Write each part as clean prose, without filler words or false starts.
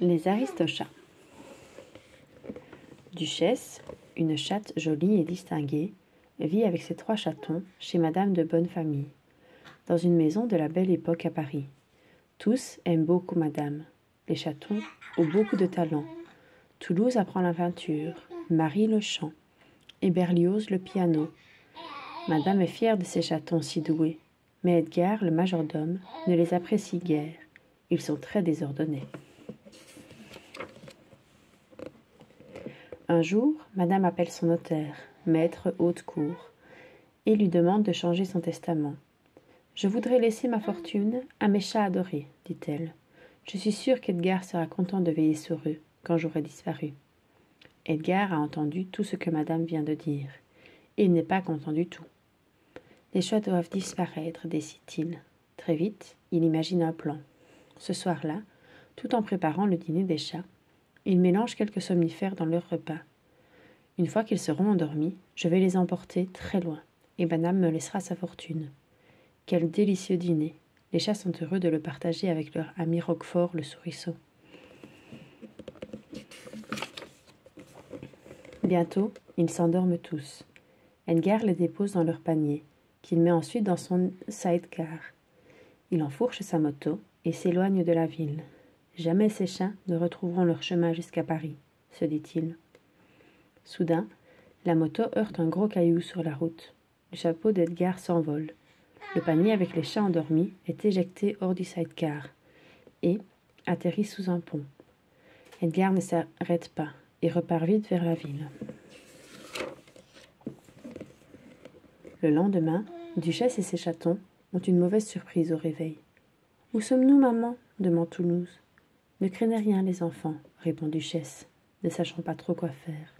Les Aristochats. Duchesse, une chatte jolie et distinguée, vit avec ses 3 chatons chez Madame de bonne famille, dans une maison de la belle époque à Paris. Tous aiment beaucoup Madame. Les chatons ont beaucoup de talent. Toulouse apprend la peinture, Marie le chant et Berlioz le piano. Madame est fière de ses chatons si doués, mais Edgar, le majordome, ne les apprécie guère. Ils sont très désordonnés. Un jour, Madame appelle son notaire, maître Haute-Cour, et lui demande de changer son testament. « Je voudrais laisser ma fortune à mes chats adorés, dit-elle. Je suis sûre qu'Edgar sera content de veiller sur eux quand j'aurai disparu. » Edgar a entendu tout ce que Madame vient de dire, et il n'est pas content du tout. « Les chats doivent disparaître, décide-t-il. Très vite, il imagine un plan. Ce soir-là, tout en préparant le dîner des chats, il mélange quelques somnifères dans leur repas. Une fois qu'ils seront endormis, je vais les emporter très loin, et Madame me laissera sa fortune. Quel délicieux dîner! Les chats sont heureux de le partager avec leur ami Roquefort le souriceau. Bientôt, ils s'endorment tous. Edgar les dépose dans leur panier, qu'il met ensuite dans son sidecar. Il enfourche sa moto et s'éloigne de la ville. Jamais ces chats ne retrouveront leur chemin jusqu'à Paris, se dit-il. Soudain, la moto heurte un gros caillou sur la route. Le chapeau d'Edgar s'envole. Le panier avec les chats endormis est éjecté hors du sidecar et atterrit sous un pont. Edgar ne s'arrête pas et repart vite vers la ville. Le lendemain, Duchesse et ses chatons ont une mauvaise surprise au réveil. « Où sommes-nous, maman » demande Toulouse. « Ne craignez rien, les enfants, » répond Duchesse, ne sachant pas trop quoi faire.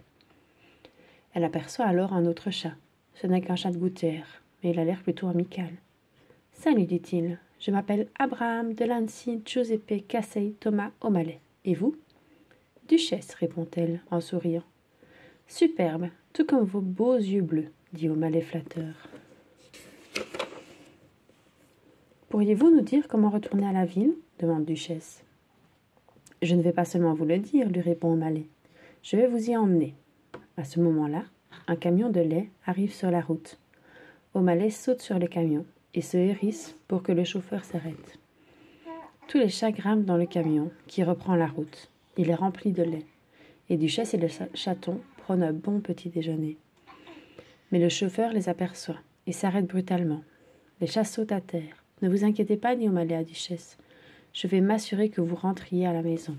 Elle aperçoit alors un autre chat. Ce n'est qu'un chat de gouttière, mais il a l'air plutôt amical. « Salut, dit-il, je m'appelle Abraham de Lancy Giuseppe Cassei Thomas O'Malley. Et vous ?»« Duchesse, répond-elle en souriant. « Superbe, tout comme vos beaux yeux bleus, dit O'Malley flatteur. « Pourriez-vous nous dire comment retourner à la ville ?» demande Duchesse. « Je ne vais pas seulement vous le dire, lui répond O'Malley. Je vais vous y emmener. » À ce moment-là, un camion de lait arrive sur la route. O'Malley saute sur le camion et se hérisse pour que le chauffeur s'arrête. Tous les chats grimpent dans le camion qui reprend la route. Il est rempli de lait et Duchesse et le chaton prennent un bon petit déjeuner. Mais le chauffeur les aperçoit et s'arrête brutalement. Les chats sautent à terre. « Ne vous inquiétez pas, dit O'Malley à Duchesse. Je vais m'assurer que vous rentriez à la maison. »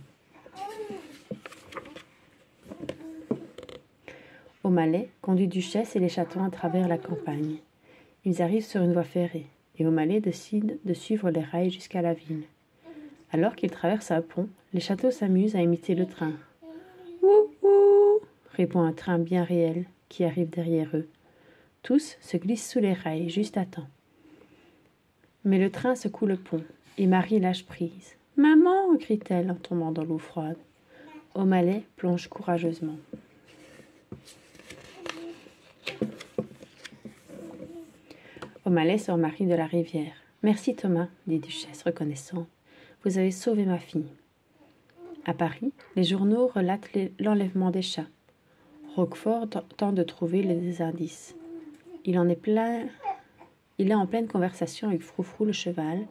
O'Malley conduit Duchesse et les chatons à travers la campagne. Ils arrivent sur une voie ferrée et O'Malley décide de suivre les rails jusqu'à la ville. Alors qu'ils traversent un pont, les chatons s'amusent à imiter le train. « Ouh ouh !» répond un train bien réel qui arrive derrière eux. Tous se glissent sous les rails juste à temps. Mais le train secoue le pont et Marie lâche prise. « Maman !» crie-t-elle en tombant dans l'eau froide. O'Malley plonge courageusement. O'Malley sort Marie de la rivière. « Merci Thomas, dit Duchesse reconnaissante. Vous avez sauvé ma fille. » À Paris, les journaux relatent l'enlèvement des chats. Roquefort tente de trouver les indices. Il est en pleine conversation avec Froufrou le cheval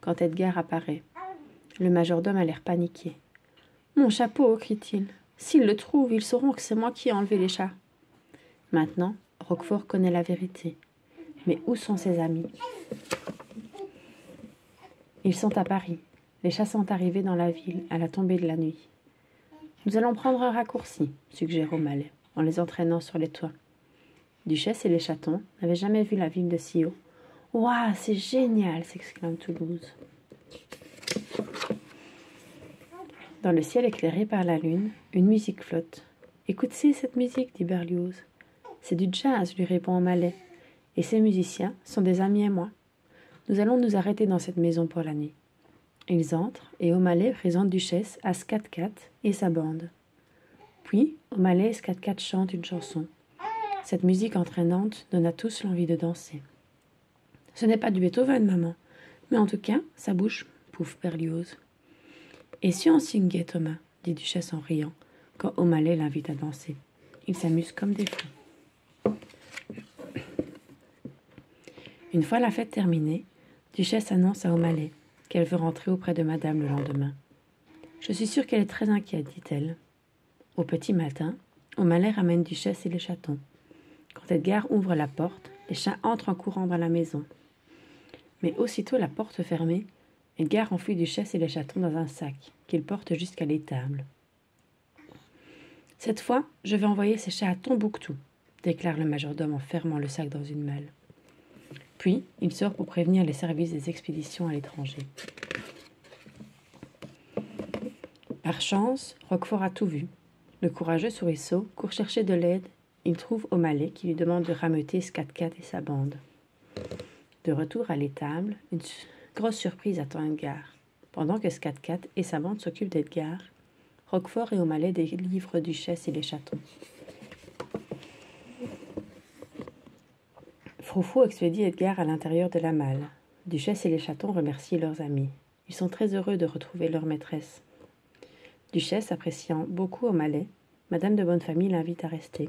quand Edgar apparaît. Le majordome a l'air paniqué. « Mon chapeau !» crie-t-il. « S'ils le trouvent, ils sauront que c'est moi qui ai enlevé les chats. » Maintenant, Roquefort connaît la vérité. Mais où sont ses amis? Ils sont à Paris. Les chats sont arrivés dans la ville à la tombée de la nuit. « Nous allons prendre un raccourci, » suggère O'Malley, en les entraînant sur les toits. Duchesse et les chatons n'avaient jamais vu la ville de si haut. « Ouah, c'est génial !» s'exclame Toulouse. Dans le ciel éclairé par la lune, une musique flotte. « Écoutez cette musique, dit Berlioz. C'est du jazz, lui répond O'Malley. Et ces musiciens sont des amis à moi. Nous allons nous arrêter dans cette maison pour la nuit. » Ils entrent et O'Malley présente Duchesse à Scat-Cat et sa bande. Puis, O'Malley et Scat-Cat chantent une chanson. Cette musique entraînante donne à tous l'envie de danser. « Ce n'est pas du Beethoven, maman, mais en tout cas, ça bouge, pouf Berlioz. » « Et si on singuait, Thomas ?» dit Duchesse en riant, quand O'Malley l'invite à danser. Ils s'amusent comme des fous. Une fois la fête terminée, Duchesse annonce à O'Malley qu'elle veut rentrer auprès de madame le lendemain. « Je suis sûre qu'elle est très inquiète, dit-elle. » Au petit matin, O'Malley ramène Duchesse et les chatons. Quand Edgar ouvre la porte, les chats entrent en courant dans la maison. Mais aussitôt la porte fermée, Edgar enfuit Duchesse et les chatons dans un sac qu'il porte jusqu'à l'étable. « Cette fois, je vais envoyer ces chats à Tombouctou, » déclare le majordome en fermant le sac dans une malle. Puis, il sort pour prévenir les services des expéditions à l'étranger. Par chance, Roquefort a tout vu. Le courageux souriceau court chercher de l'aide. Il trouve O'Malley qui lui demande de rameuter Scat-Cat et sa bande. De retour à l'étable, une grosse surprise attend Edgar. Pendant que Scat-Cat et sa bande s'occupent d'Edgar, Roquefort et O'Malley délivrent Duchesse et les chatons. Froufrou expédie Edgar à l'intérieur de la malle. Duchesse et les chatons remercient leurs amis. Ils sont très heureux de retrouver leur maîtresse. Duchesse, appréciant beaucoup O'Malley, Madame de Bonnefamille l'invite à rester.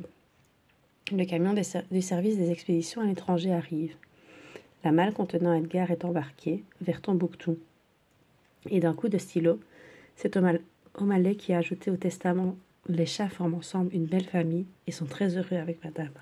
Le camion du service des expéditions à l'étranger arrive. La malle contenant Edgar est embarquée vers Tombouctou. Et d'un coup de stylo, c'est O'Malley qui a ajouté au testament « Les chats forment ensemble une belle famille et sont très heureux avec madame ».